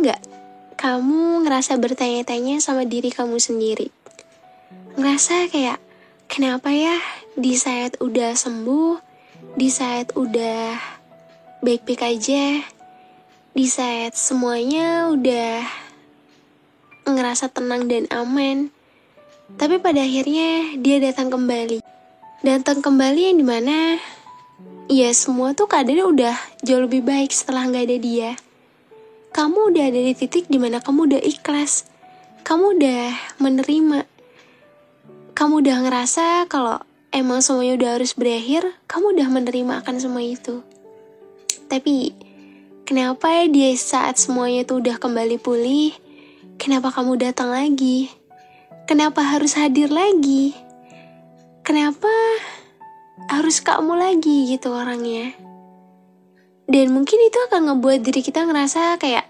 nggak kamu ngerasa bertanya-tanya sama diri kamu sendiri? Ngerasa kayak, kenapa ya di saat udah sembuh, di saat udah baik-baik aja, di saat semuanya udah ngerasa tenang dan aman, tapi pada akhirnya dia datang kembali. Datang kembali yang dimana ya semua tuh keadaannya udah jauh lebih baik setelah gak ada dia. Kamu udah ada di titik dimana kamu udah ikhlas, kamu udah menerima, kamu udah ngerasa kalau emang semuanya udah harus berakhir, kamu udah menerima akan semua itu. Tapi kenapa di saat semuanya tuh udah kembali pulih, kenapa kamu datang lagi? Kenapa harus hadir lagi? Kenapa harus kamu lagi gitu orangnya? Dan mungkin itu akan ngebuat diri kita ngerasa kayak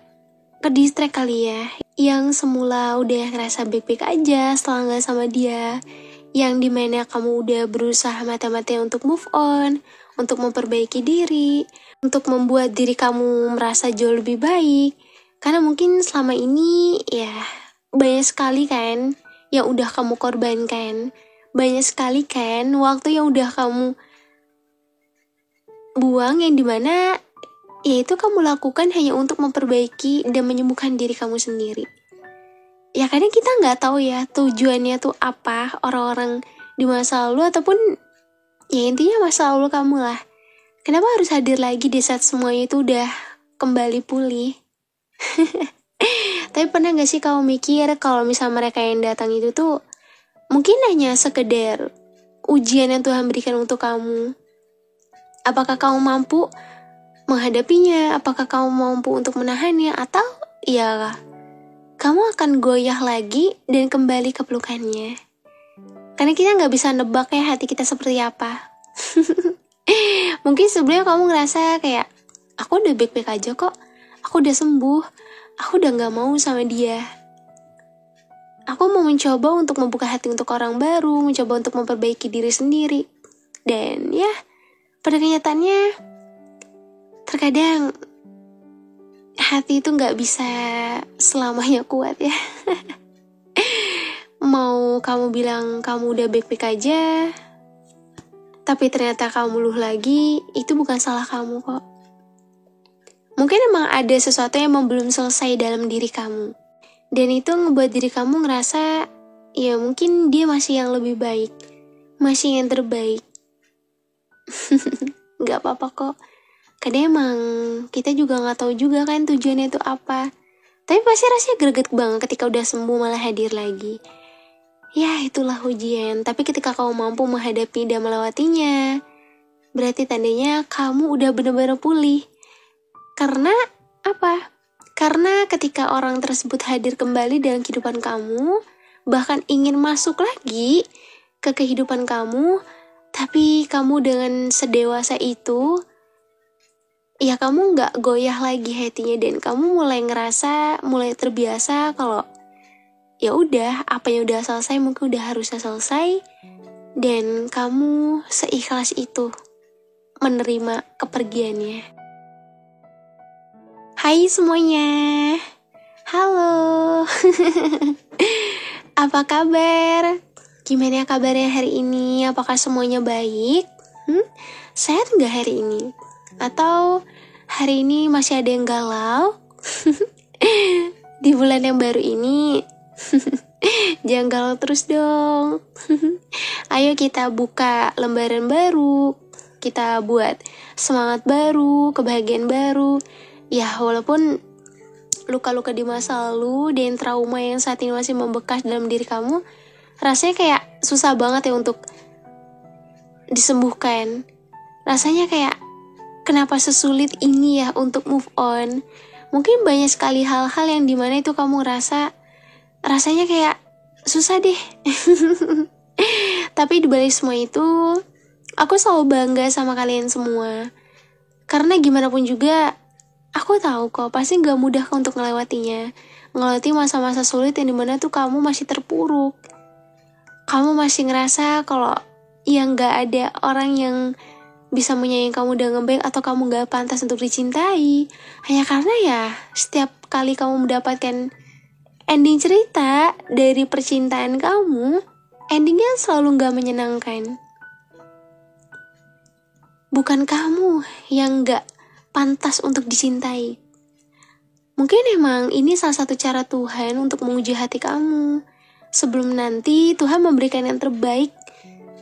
ke-distract kali ya. Yang semula udah ngerasa baik-baik aja setelah gak sama dia, yang dimana kamu udah berusaha mati-mati untuk move on, untuk memperbaiki diri, untuk membuat diri kamu merasa jauh lebih baik. Karena mungkin selama ini ya banyak sekali kan yang udah kamu korbankan, banyak sekali kan waktu yang udah kamu buang, yang dimana yaitu kamu lakukan hanya untuk memperbaiki dan menyembuhkan diri kamu sendiri. Ya kadang kita gak tahu ya tujuannya tuh apa orang-orang di masa lalu, ataupun ya intinya masa lalu kamu lah. Kenapa harus hadir lagi di saat semuanya itu udah kembali pulih? Tapi pernah gak sih kamu mikir kalau misal mereka yang datang itu tuh mungkin hanya sekedar ujian yang Tuhan berikan untuk kamu? Apakah kamu mampu menghadapinya? Apakah kamu mampu untuk menahannya? Atau ya kamu akan goyah lagi dan kembali ke pelukannya? Karena kita gak bisa nebak ya hati kita seperti apa. Mungkin sebelumnya kamu ngerasa kayak, aku udah baik-baik aja kok, aku udah sembuh, aku udah gak mau sama dia. Aku mau mencoba untuk membuka hati untuk orang baru, mencoba untuk memperbaiki diri sendiri. Dan ya, pada kenyataannya terkadang hati itu gak bisa selamanya kuat ya. Mau kamu bilang kamu udah baik-baik aja, tapi ternyata kamu luluh lagi, itu bukan salah kamu kok. Mungkin emang ada sesuatu yang belum selesai dalam diri kamu, dan itu ngebuat diri kamu ngerasa ya mungkin dia masih yang lebih baik, masih yang terbaik. Gak apa-apa kok. Kadang emang kita juga gak tahu juga kan tujuannya itu apa. Tapi pasti rasanya greget banget ketika udah sembuh malah hadir lagi. Ya itulah ujian. Tapi ketika kamu mampu menghadapi dan melewatinya, berarti tandanya kamu udah benar-benar pulih. Karena apa? Karena ketika orang tersebut hadir kembali dalam kehidupan kamu, bahkan ingin masuk lagi ke kehidupan kamu, tapi kamu dengan sedewasa itu, ya kamu gak goyah lagi hatinya, dan kamu mulai terbiasa kalau ya udah, apa yang udah selesai mungkin udah harusnya selesai, dan kamu seikhlas itu menerima kepergiannya. Hai semuanya, halo. Apa kabar? Gimana kabarnya hari ini? Apakah semuanya baik? Sehat gak hari ini? Atau hari ini masih ada yang galau? Di bulan yang baru ini jangan galau terus dong. Ayo kita buka lembaran baru, kita buat semangat baru, kebahagiaan baru. Ya walaupun luka-luka di masa lalu dan trauma yang saat ini masih membekas dalam diri kamu, rasanya kayak susah banget ya untuk disembuhkan. Rasanya kayak kenapa sesulit ini ya untuk move on. Mungkin banyak sekali hal-hal yang dimana itu kamu rasanya kayak susah deh. Tapi dibalik semua itu, aku selalu bangga sama kalian semua. Karena gimana pun juga, aku tahu kok pasti gak mudah untuk ngelewatinya. Ngelewati masa-masa sulit yang dimana tuh kamu masih terpuruk. Kamu masih ngerasa kalau yang gak ada orang yang bisa menyayangi kamu dengan baik atau kamu gak pantas untuk dicintai. Hanya karena ya setiap kali kamu mendapatkan ending cerita dari percintaan kamu, endingnya selalu gak menyenangkan. Bukan kamu yang gak pantas untuk dicintai. Mungkin emang ini salah satu cara Tuhan untuk menguji hati kamu. Sebelum nanti Tuhan memberikan yang terbaik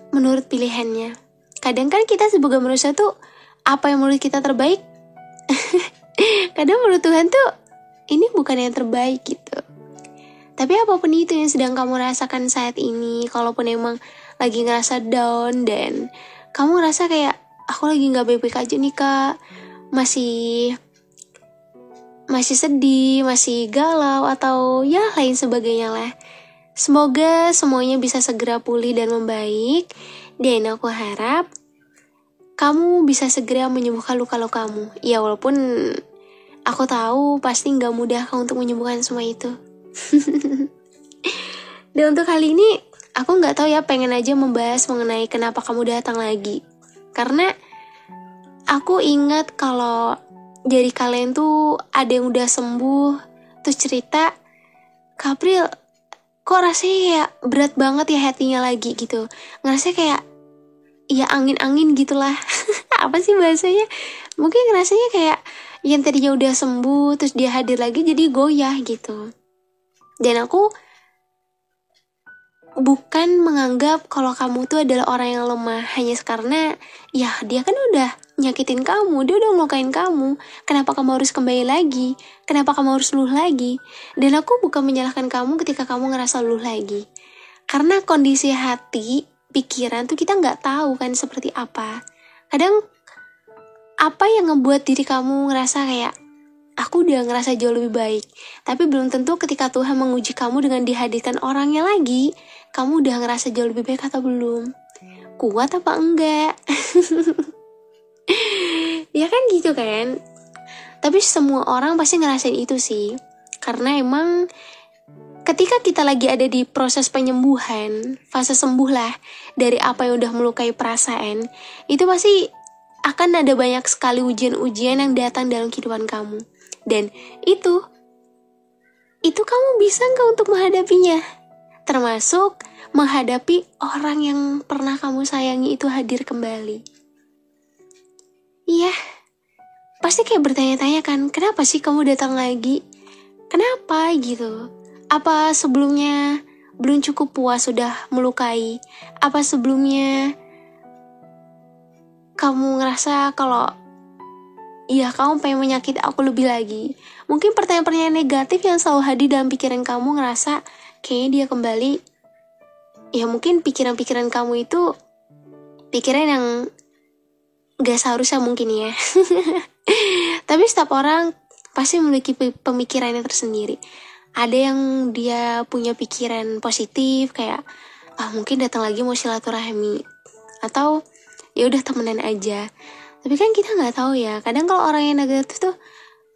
menurut pilihannya. Kadang kan kita sebagai manusia tuh, apa yang menurut kita terbaik, kadang menurut Tuhan tuh ini bukan yang terbaik gitu. Tapi apapun itu yang sedang kamu rasakan saat ini, kalaupun emang lagi ngerasa down dan kamu ngerasa kayak aku lagi gak baik-baik aja nih kak, masih sedih, masih galau atau ya lain sebagainya lah. Semoga semuanya bisa segera pulih dan membaik. Dan aku harap kamu bisa segera menyembuhkan luka-lukamu. Ya walaupun aku tahu pasti gak mudah untuk menyembuhkan semua itu. Dan untuk kali ini aku gak tahu ya, pengen aja membahas mengenai kenapa kamu datang lagi. Karena aku ingat kalau dari kalian tuh ada yang udah sembuh, terus cerita, Kapril kok rasanya ya berat banget ya hatinya lagi gitu. Ngerasa kayak ya angin-angin gitulah. Apa sih bahasanya? Mungkin ngerasanya kayak yang tadinya udah sembuh terus dia hadir lagi jadi goyah gitu. Dan aku bukan menganggap kalau kamu tuh adalah orang yang lemah hanya karena ya dia kan udah nyakitin kamu, dia udah ngelukain kamu. Kenapa kamu harus kembali lagi? Kenapa kamu harus luluh lagi? Dan aku bukan menyalahkan kamu ketika kamu ngerasa luluh lagi. Karena kondisi hati, pikiran tuh kita nggak tahu kan seperti apa. Kadang apa yang ngebuat diri kamu ngerasa kayak aku udah ngerasa jauh lebih baik. Tapi belum tentu ketika Tuhan menguji kamu dengan dihadirkan orangnya lagi, kamu udah ngerasa jauh lebih baik atau belum. Kuat apa enggak? Ya kan gitu kan. Tapi semua orang pasti ngerasain itu sih. Karena emang ketika kita lagi ada di proses penyembuhan, fase sembuh lah dari apa yang udah melukai perasaan, itu pasti akan ada banyak sekali ujian-ujian yang datang dalam kehidupan kamu. Dan itu kamu bisa nggak untuk menghadapinya? Termasuk menghadapi orang yang pernah kamu sayangi itu hadir kembali. Iya, pasti kayak bertanya-tanya kan, kenapa sih kamu datang lagi? Kenapa gitu? Apa sebelumnya belum cukup puas sudah melukai? Apa sebelumnya kamu ngerasa kalau iya kamu pengen menyakiti aku lebih lagi? Mungkin pertanyaan-pertanyaan negatif yang selalu hadir dalam pikiran kamu ngerasa kayaknya dia kembali. Ya mungkin pikiran-pikiran kamu itu pikiran yang gak seharusnya mungkin ya. Tapi setiap orang pasti memiliki pemikirannya tersendiri. Ada yang dia punya pikiran positif kayak mungkin datang lagi mau silaturahmi, atau ya udah temenan aja. Tapi kan kita nggak tahu ya. Kadang kalau orang yang negatif tuh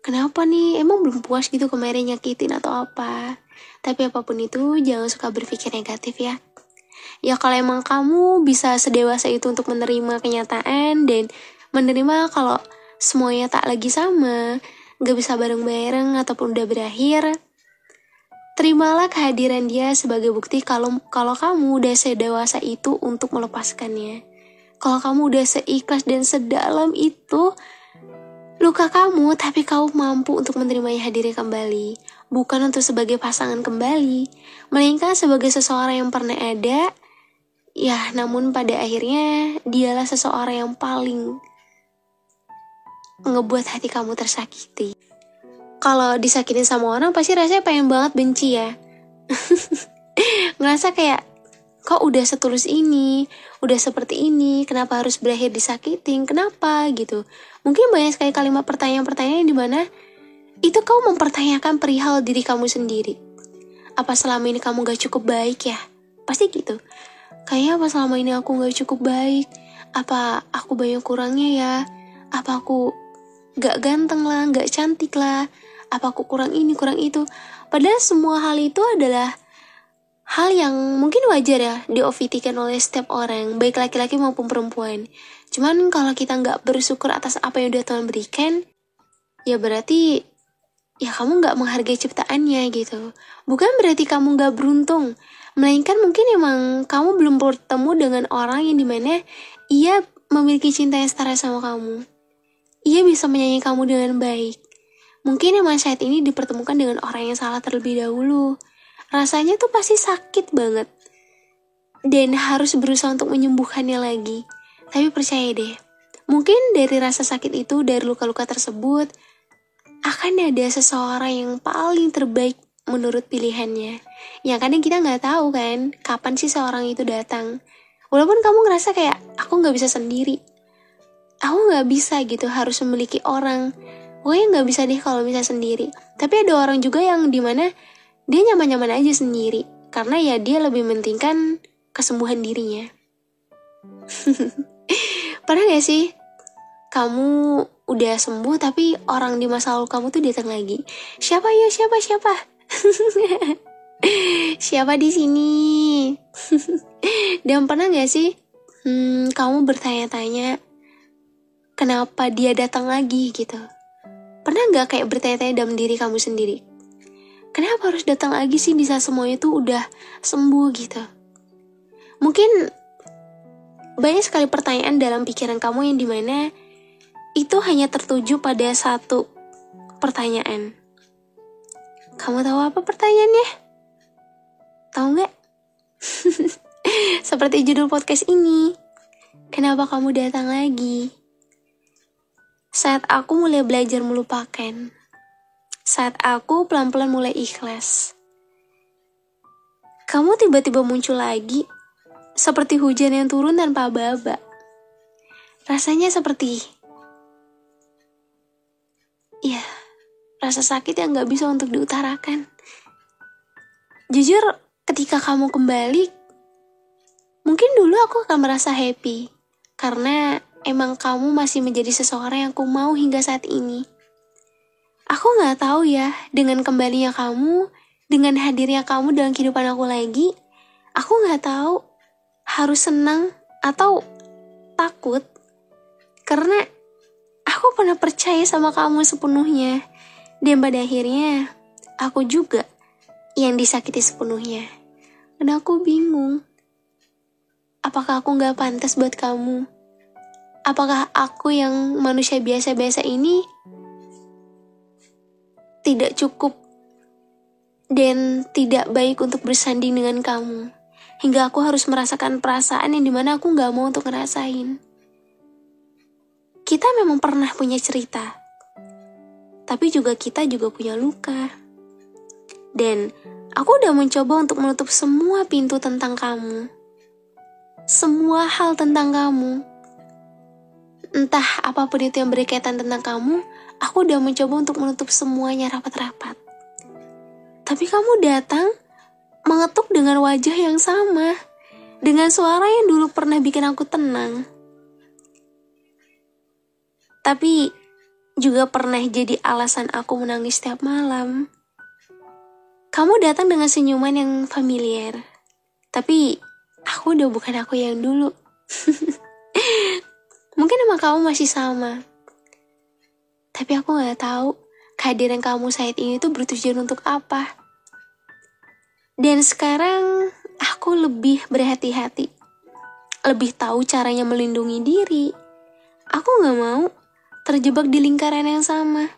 kenapa nih, emang belum puas gitu kemarin nyakitin atau apa. Tapi apapun itu jangan suka berpikir negatif ya. Ya kalau emang kamu bisa sedewasa itu untuk menerima kenyataan dan menerima kalau semuanya tak lagi sama, gak bisa bareng-bareng ataupun udah berakhir, terimalah kehadiran dia sebagai bukti kalau kamu udah sedewasa itu untuk melepaskannya. Kalau kamu udah seikhlas dan sedalam itu luka kamu, tapi kamu mampu untuk menerimanya hadirnya kembali. Bukan untuk sebagai pasangan kembali, melainkan sebagai seseorang yang pernah ada. Ya, namun pada akhirnya dialah seseorang yang paling ngebuat hati kamu tersakiti. Kalau disakitin sama orang pasti rasanya pengen banget benci ya. Ngerasa kayak kok udah setulus ini, udah seperti ini, kenapa harus berakhir disakitin, kenapa gitu. Mungkin banyak sekali kalimat pertanyaan-pertanyaan di mana itu kamu mempertanyakan perihal diri kamu sendiri. Apa selama ini kamu gak cukup baik ya? Pasti gitu. Kayaknya apa selama ini aku gak cukup baik? Apa aku banyak kurangnya ya? Apa aku gak ganteng lah, gak cantik lah? Apa aku kurang ini, kurang itu? Padahal semua hal itu adalah hal yang mungkin wajar ya di-overthinkan oleh setiap orang, baik laki-laki maupun perempuan. Cuman kalau kita nggak bersyukur atas apa yang udah Tuhan berikan, ya berarti ya kamu nggak menghargai ciptaannya gitu. Bukan berarti kamu nggak beruntung, melainkan mungkin emang kamu belum bertemu dengan orang yang dimana ia memiliki cinta yang setara sama kamu. Ia bisa menyayangi kamu dengan baik. Mungkin emang saat ini dipertemukan dengan orang yang salah terlebih dahulu. Rasanya tuh pasti sakit banget. Dan harus berusaha untuk menyembuhkannya lagi. Tapi percaya deh, mungkin dari rasa sakit itu, dari luka-luka tersebut, akan ada seseorang yang paling terbaik menurut pilihannya. Yang kadang kita gak tahu kan, kapan sih seorang itu datang. Walaupun kamu ngerasa kayak, aku gak bisa sendiri. Aku gak bisa gitu, harus memiliki orang. Pokoknya gak bisa deh kalau bisa sendiri. Tapi ada orang juga yang dimana dia nyaman-nyaman aja sendiri. Karena ya dia lebih mementingkan kesembuhan dirinya. Pernah gak sih kamu udah sembuh tapi orang di masa lalu kamu tuh datang lagi? Siapa ya? Siapa? Siapa di sini? Dan pernah gak sih kamu bertanya-tanya kenapa dia datang lagi gitu? Pernah gak kayak bertanya-tanya dalam diri kamu sendiri? Kenapa harus datang lagi sih bisa semuanya tuh udah sembuh gitu? Mungkin banyak sekali pertanyaan dalam pikiran kamu yang dimana itu hanya tertuju pada satu pertanyaan. Kamu tahu apa pertanyaannya? Tahu nggak? Seperti judul podcast ini. Kenapa kamu datang lagi? Saat aku mulai belajar melupakan. Saat aku pelan-pelan mulai ikhlas. Kamu tiba-tiba muncul lagi. Seperti hujan yang turun tanpa aba-aba. Rasanya seperti ya, rasa sakit yang gak bisa untuk diutarakan. Jujur, ketika kamu kembali, mungkin dulu aku akan merasa happy. Karena emang kamu masih menjadi seseorang yang aku mau hingga saat ini. Aku gak tahu ya, dengan kembalinya kamu, dengan hadirnya kamu dalam kehidupan aku lagi, aku gak tahu harus senang atau takut. Karena aku pernah percaya sama kamu sepenuhnya. Dan pada akhirnya aku juga yang disakiti sepenuhnya. Dan aku bingung. Apakah aku gak pantas buat kamu? Apakah aku yang manusia biasa-biasa ini tidak cukup dan tidak baik untuk bersanding dengan kamu? Hingga aku harus merasakan perasaan yang dimana aku gak mau untuk ngerasain. Kita memang pernah punya cerita. Tapi kita juga punya luka. Dan aku udah mencoba untuk menutup semua pintu tentang kamu. Semua hal tentang kamu. Entah apapun itu yang berkaitan tentang kamu, aku udah mencoba untuk menutup semuanya rapat-rapat. Tapi kamu datang mengetuk dengan wajah yang sama, dengan suara yang dulu pernah bikin aku tenang. Tapi juga pernah jadi alasan aku menangis setiap malam. Kamu datang dengan senyuman yang familiar, tapi aku udah bukan aku yang dulu. Mungkin emang kamu masih sama, tapi aku gak tahu kehadiran kamu saat ini tuh bertujuan untuk apa. Dan sekarang aku lebih berhati-hati, lebih tahu caranya melindungi diri. Aku gak mau terjebak di lingkaran yang sama.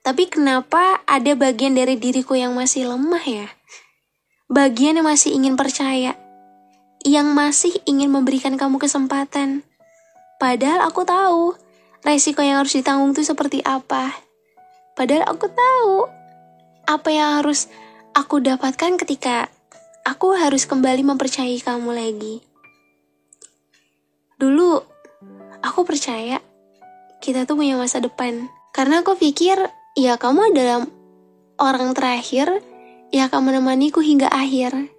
Tapi kenapa ada bagian dari diriku yang masih lemah ya? Bagian yang masih ingin percaya, yang masih ingin memberikan kamu kesempatan. Padahal aku tahu resiko yang harus ditanggung itu seperti apa. Padahal aku tahu apa yang harus aku dapatkan ketika aku harus kembali mempercayai kamu lagi. Dulu, aku percaya kita tuh punya masa depan. Karena aku pikir, ya kamu adalah orang terakhir yang akan menemaniku hingga akhir.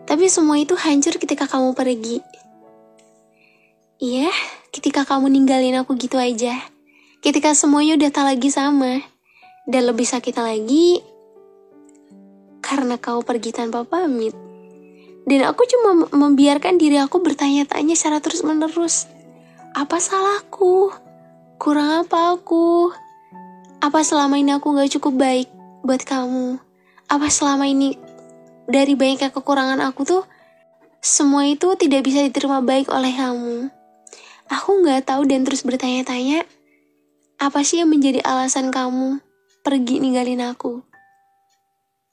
Tapi semua itu hancur ketika kamu pergi. Iya, ketika kamu ninggalin aku gitu aja. Ketika semuanya udah tak lagi sama. Dan lebih sakit lagi, karena kau pergi tanpa pamit. Dan aku cuma membiarkan diri aku bertanya-tanya secara terus-menerus. Apa salahku? Kurang apa aku? Apa selama ini aku gak cukup baik buat kamu? Apa selama ini dari banyaknya kekurangan aku tuh, semua itu tidak bisa diterima baik oleh kamu? Aku gak tahu dan terus bertanya-tanya, apa sih yang menjadi alasan kamu pergi ninggalin aku?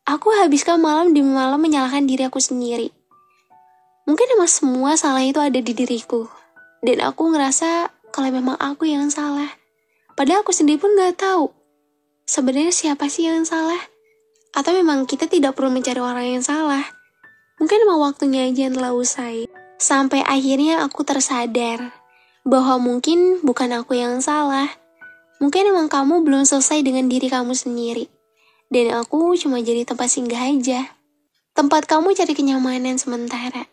Aku habiskan malam demi malam menyalahkan diri aku sendiri. Mungkin emang semua salah itu ada di diriku. Dan aku ngerasa kalau memang aku yang salah. Padahal aku sendiri pun gak tahu sebenarnya siapa sih yang salah. Atau memang kita tidak perlu mencari orang yang salah. Mungkin emang waktunya aja yang telah usai. Sampai akhirnya aku tersadar bahwa mungkin bukan aku yang salah. Mungkin emang kamu belum selesai dengan diri kamu sendiri. Dan aku cuma jadi tempat singgah aja. Tempat kamu cari kenyamanan sementara.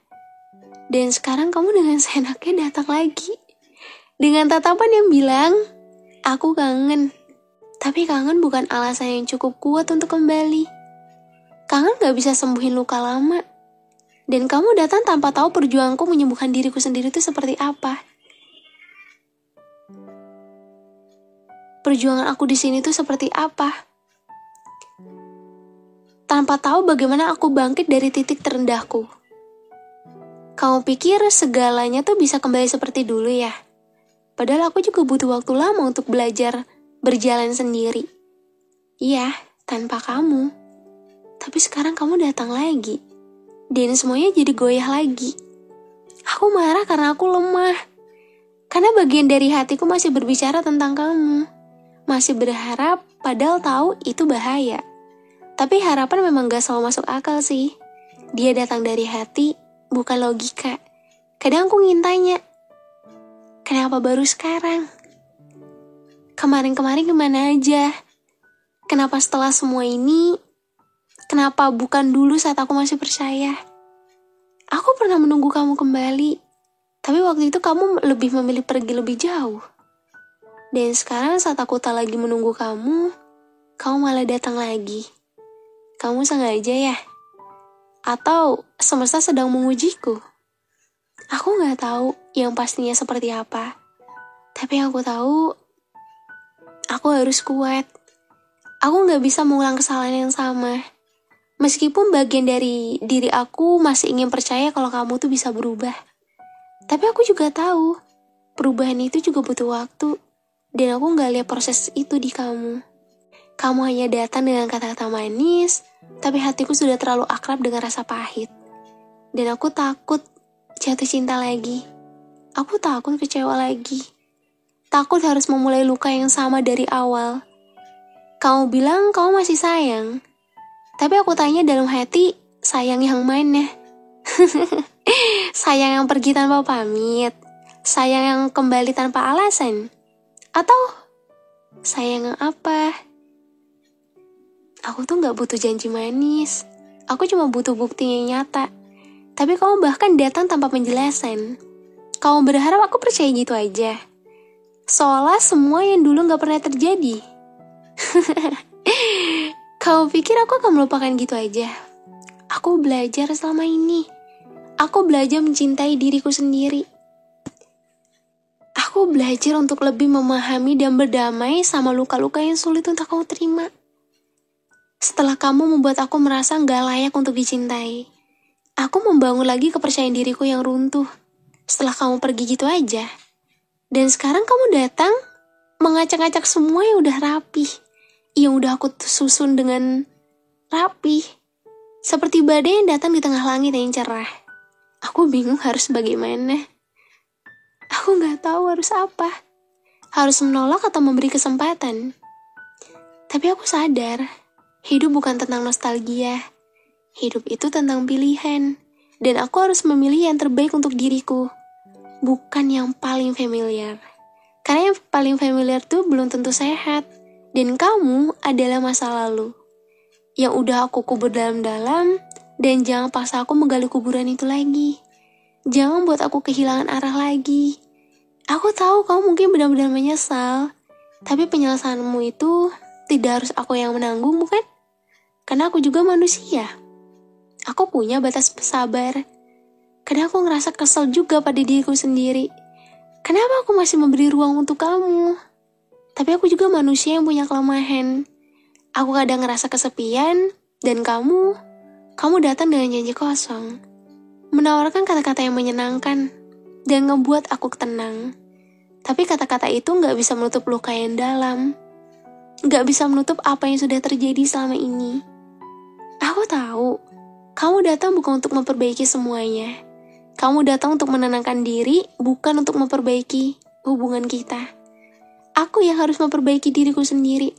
Dan sekarang kamu dengan seenaknya datang lagi. Dengan tatapan yang bilang, aku kangen. Tapi kangen bukan alasan yang cukup kuat untuk kembali. Kangen gak bisa sembuhin luka lama. Dan kamu datang tanpa tahu perjuanganku menyembuhkan diriku sendiri itu seperti apa. Perjuangan aku di sini tuh seperti apa. Tanpa tahu bagaimana aku bangkit dari titik terendahku. Kamu pikir segalanya tuh bisa kembali seperti dulu ya? Padahal aku juga butuh waktu lama untuk belajar berjalan sendiri. Iya, tanpa kamu. Tapi sekarang kamu datang lagi. Dan semuanya jadi goyah lagi. Aku marah karena aku lemah. Karena bagian dari hatiku masih berbicara tentang kamu. Masih berharap padahal tahu itu bahaya. Tapi harapan memang gak selalu masuk akal sih. Dia datang dari hati, bukan logika. Kadang aku ingin tanya, kenapa baru sekarang? Kemarin-kemarin kemana aja? Kenapa setelah semua ini, kenapa bukan dulu saat aku masih percaya? Aku pernah menunggu kamu kembali, tapi waktu itu kamu lebih memilih pergi lebih jauh. Dan sekarang saat aku tak lagi menunggu kamu malah datang lagi. Kamu sengaja ya? Atau semesta sedang mengujiku? Aku gak tahu yang pastinya seperti apa. Tapi aku tahu, aku harus kuat. Aku gak bisa mengulang kesalahan yang sama. Meskipun bagian dari diri aku masih ingin percaya kalau kamu tuh bisa berubah. Tapi aku juga tahu, perubahan itu juga butuh waktu. Dan aku gak lihat proses itu di kamu. Kamu hanya datang dengan kata-kata manis, tapi hatiku sudah terlalu akrab dengan rasa pahit. Dan aku takut jatuh cinta lagi. Aku takut kecewa lagi. Takut harus memulai luka yang sama dari awal. Kamu bilang kamu masih sayang. Tapi aku tanya dalam hati, sayang yang mana? Sayang yang pergi tanpa pamit? Sayang yang kembali tanpa alasan? Atau sayang yang apa? Aku tuh gak butuh janji manis. Aku cuma butuh bukti yang nyata. Tapi kamu bahkan datang tanpa penjelasan. Kamu berharap aku percaya gitu aja. Seolah semua yang dulu gak pernah terjadi. Kamu pikir aku akan melupakan gitu aja? Aku belajar selama ini. Aku belajar mencintai diriku sendiri. Aku belajar untuk lebih memahami dan berdamai sama luka-luka yang sulit untuk aku terima. Setelah kamu membuat aku merasa gak layak untuk dicintai, aku membangun lagi kepercayaan diriku yang runtuh. Setelah kamu pergi gitu aja. Dan sekarang kamu datang, mengacak-acak semua yang udah rapih. Yang udah aku susun dengan rapih. Seperti badai yang datang di tengah langit yang cerah. Aku bingung harus bagaimana. Aku gak tahu harus apa. Harus menolak atau memberi kesempatan. Tapi aku sadar, hidup bukan tentang nostalgia. Hidup itu tentang pilihan. Dan aku harus memilih yang terbaik untuk diriku. Bukan yang paling familiar. Karena yang paling familiar tuh belum tentu sehat. Dan kamu adalah masa lalu. Yang udah aku kubur dalam-dalam. Dan jangan paksa aku menggali kuburan itu lagi. Jangan buat aku kehilangan arah lagi. Aku tahu kamu mungkin benar-benar menyesal. Tapi penyesalanmu itu tidak harus aku yang menanggung, bukan? Karena aku juga manusia. Aku punya batas sabar. Kadang aku ngerasa kesel juga pada diriku sendiri. Kenapa aku masih memberi ruang untuk kamu? Tapi aku juga manusia yang punya kelemahan. Aku kadang ngerasa kesepian, dan kamu datang dengan janji kosong. Menawarkan kata-kata yang menyenangkan, dan ngebuat aku tenang. Tapi kata-kata itu gak bisa menutup luka yang dalam. Gak bisa menutup apa yang sudah terjadi selama ini. Aku tahu, kamu datang bukan untuk memperbaiki semuanya. Kamu datang untuk menenangkan diri, bukan untuk memperbaiki hubungan kita. Aku yang harus memperbaiki diriku sendiri.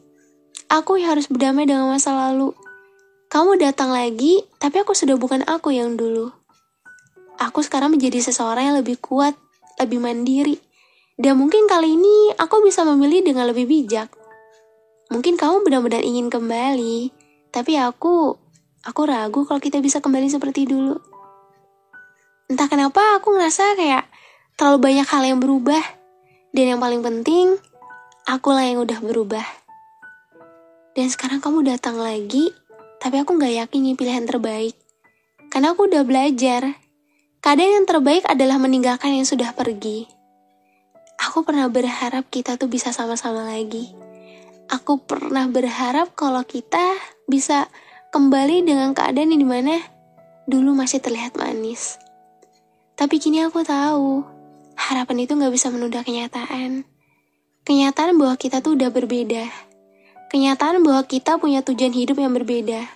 Aku yang harus berdamai dengan masa lalu. Kamu datang lagi, tapi aku sudah bukan aku yang dulu. Aku sekarang menjadi seseorang yang lebih kuat, lebih mandiri. Dan mungkin kali ini aku bisa memilih dengan lebih bijak. Mungkin kamu benar-benar ingin kembali, tapi aku ragu kalau kita bisa kembali seperti dulu. Entah kenapa aku ngerasa kayak terlalu banyak hal yang berubah. Dan yang paling penting, akulah yang udah berubah. Dan sekarang kamu datang lagi, tapi aku gak yakin ini pilihan terbaik. Karena aku udah belajar. Kadang yang terbaik adalah meninggalkan yang sudah pergi. Aku pernah berharap kita tuh bisa sama-sama lagi. Aku pernah berharap kalau kita bisa kembali dengan keadaan yang dimana dulu masih terlihat manis. Tapi kini aku tahu, harapan itu gak bisa menunda kenyataan. Kenyataan bahwa kita tuh udah berbeda. Kenyataan bahwa kita punya tujuan hidup yang berbeda.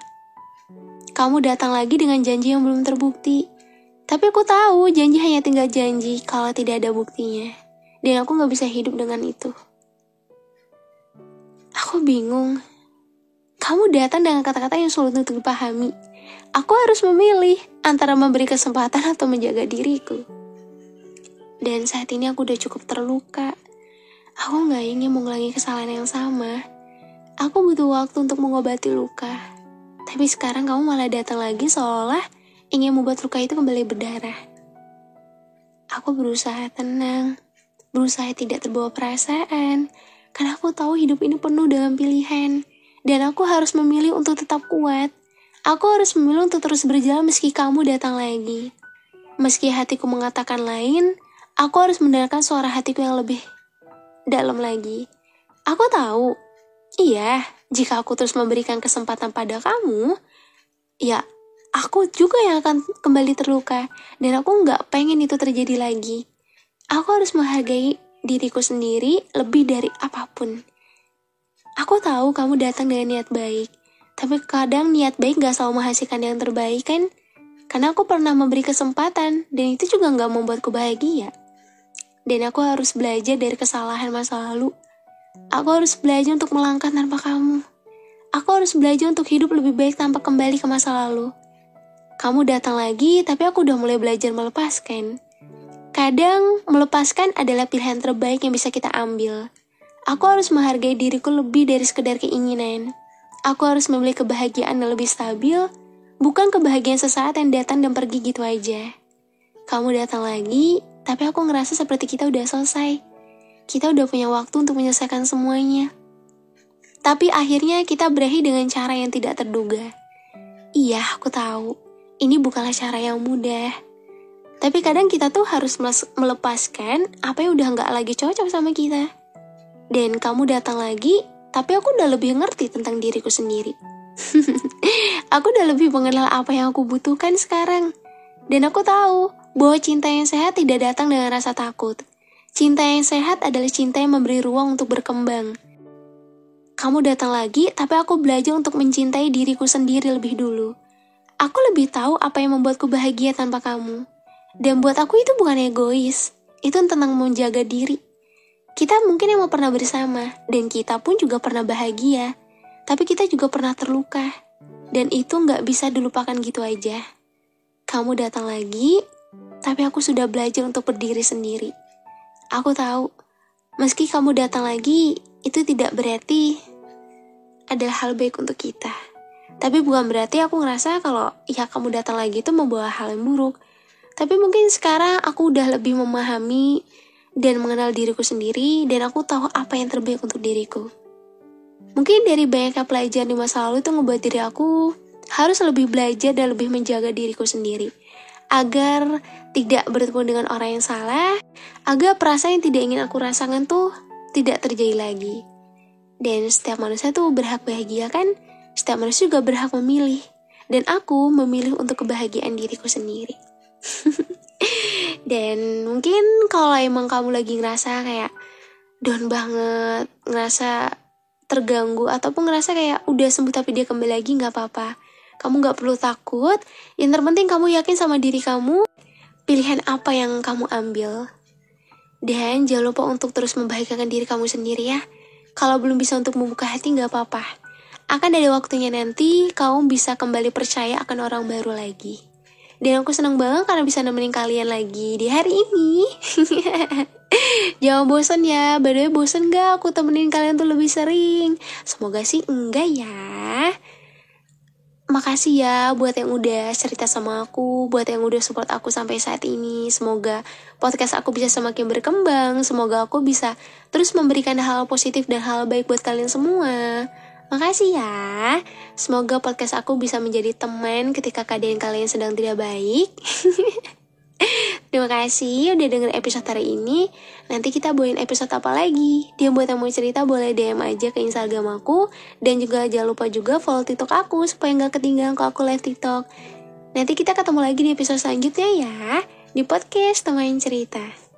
Kamu datang lagi dengan janji yang belum terbukti. Tapi aku tahu janji hanya tinggal janji kalau tidak ada buktinya. Dan aku gak bisa hidup dengan itu. Aku bingung. Kamu datang dengan kata-kata yang sulit untuk dipahami. Aku harus memilih antara memberi kesempatan atau menjaga diriku. Dan saat ini aku udah cukup terluka. Aku gak ingin mengulangi kesalahan yang sama. Aku butuh waktu untuk mengobati luka. Tapi sekarang kamu malah datang lagi seolah ingin membuat luka itu kembali berdarah. Aku berusaha tenang, berusaha tidak terbawa perasaan, karena aku tahu hidup ini penuh dengan pilihan. Dan aku harus memilih untuk tetap kuat. Aku harus memilih untuk terus berjalan meski kamu datang lagi. Meski hatiku mengatakan lain, aku harus mendengarkan suara hatiku yang lebih dalam lagi. Aku tahu, iya, jika aku terus memberikan kesempatan pada kamu, ya, aku juga yang akan kembali terluka. Dan aku gak pengen itu terjadi lagi. Aku harus menghargai diriku sendiri lebih dari apapun. Aku tahu kamu datang dengan niat baik. Tapi kadang niat baik gak selalu menghasilkan yang terbaik kan? Karena aku pernah memberi kesempatan, dan itu juga gak membuatku bahagia. Dan aku harus belajar dari kesalahan masa lalu. Aku harus belajar untuk melangkah tanpa kamu. Aku harus belajar untuk hidup lebih baik tanpa kembali ke masa lalu. Kamu datang lagi, tapi aku udah mulai belajar melepaskan. Kadang, melepaskan adalah pilihan terbaik yang bisa kita ambil. Aku harus menghargai diriku lebih dari sekedar keinginan. Aku harus memilih kebahagiaan yang lebih stabil, bukan kebahagiaan sesaat yang datang dan pergi gitu aja. Kamu datang lagi, tapi aku ngerasa seperti kita udah selesai. Kita udah punya waktu untuk menyelesaikan semuanya. Tapi akhirnya kita berakhir dengan cara yang tidak terduga. Iya, aku tahu. Ini bukanlah cara yang mudah. Tapi kadang kita tuh harus melepaskan apa yang udah gak lagi cocok sama kita. Dan kamu datang lagi, tapi aku udah lebih ngerti tentang diriku sendiri. Aku udah lebih mengenal apa yang aku butuhkan sekarang. Dan aku tahu bahwa cinta yang sehat tidak datang dengan rasa takut. Cinta yang sehat adalah cinta yang memberi ruang untuk berkembang. Kamu datang lagi, tapi aku belajar untuk mencintai diriku sendiri lebih dulu. Aku lebih tahu apa yang membuatku bahagia tanpa kamu. Dan buat aku itu bukan egois. Itu tentang menjaga diri. Kita mungkin emang pernah bersama, dan kita pun juga pernah bahagia. Tapi kita juga pernah terluka. Dan itu gak bisa dilupakan gitu aja. Kamu datang lagi, tapi aku sudah belajar untuk berdiri sendiri. Aku tahu, meski kamu datang lagi, itu tidak berarti adalah hal baik untuk kita. Tapi bukan berarti aku ngerasa kalau ya kamu datang lagi itu membawa hal yang buruk. Tapi mungkin sekarang aku udah lebih memahami dan mengenal diriku sendiri, dan aku tahu apa yang terbaik untuk diriku. Mungkin dari banyaknya pelajaran di masa lalu itu ngebuat diri aku harus lebih belajar dan lebih menjaga diriku sendiri. Agar tidak bertemu dengan orang yang salah, agar perasaan yang tidak ingin aku rasakan tuh tidak terjadi lagi. Dan setiap manusia tuh berhak bahagia kan? Setiap manusia juga berhak memilih. Dan aku memilih untuk kebahagiaan diriku sendiri. Dan mungkin kalau emang kamu lagi ngerasa kayak down banget, ngerasa terganggu, ataupun ngerasa kayak udah sembuh tapi dia kembali lagi, gak apa-apa. Kamu gak perlu takut. Yang terpenting kamu yakin sama diri kamu, pilihan apa yang kamu ambil. Dan jangan lupa untuk terus membahagiakan diri kamu sendiri ya. Kalau belum bisa untuk membuka hati gak apa-apa. Akan ada waktunya nanti kamu bisa kembali percaya akan orang baru lagi. Dan aku senang banget karena bisa nemenin kalian lagi di hari ini. Jangan bosan ya. By the way, bosan gak aku temenin kalian tuh lebih sering? Semoga sih enggak ya. Makasih ya buat yang udah cerita sama aku, buat yang udah support aku sampai saat ini. Semoga podcast aku bisa semakin berkembang. Semoga aku bisa terus memberikan hal positif dan hal baik buat kalian semua. Makasih ya. Semoga podcast aku bisa menjadi teman ketika keadaan kalian sedang tidak baik. Terima kasih udah denger episode hari ini. Nanti kita bawain episode apa lagi. Dia buat yang mau cerita boleh DM aja ke Instagram aku. Dan juga jangan lupa juga follow TikTok aku supaya gak ketinggalan kalau aku live TikTok. Nanti kita ketemu lagi di episode selanjutnya ya. Di podcast Teman Cerita.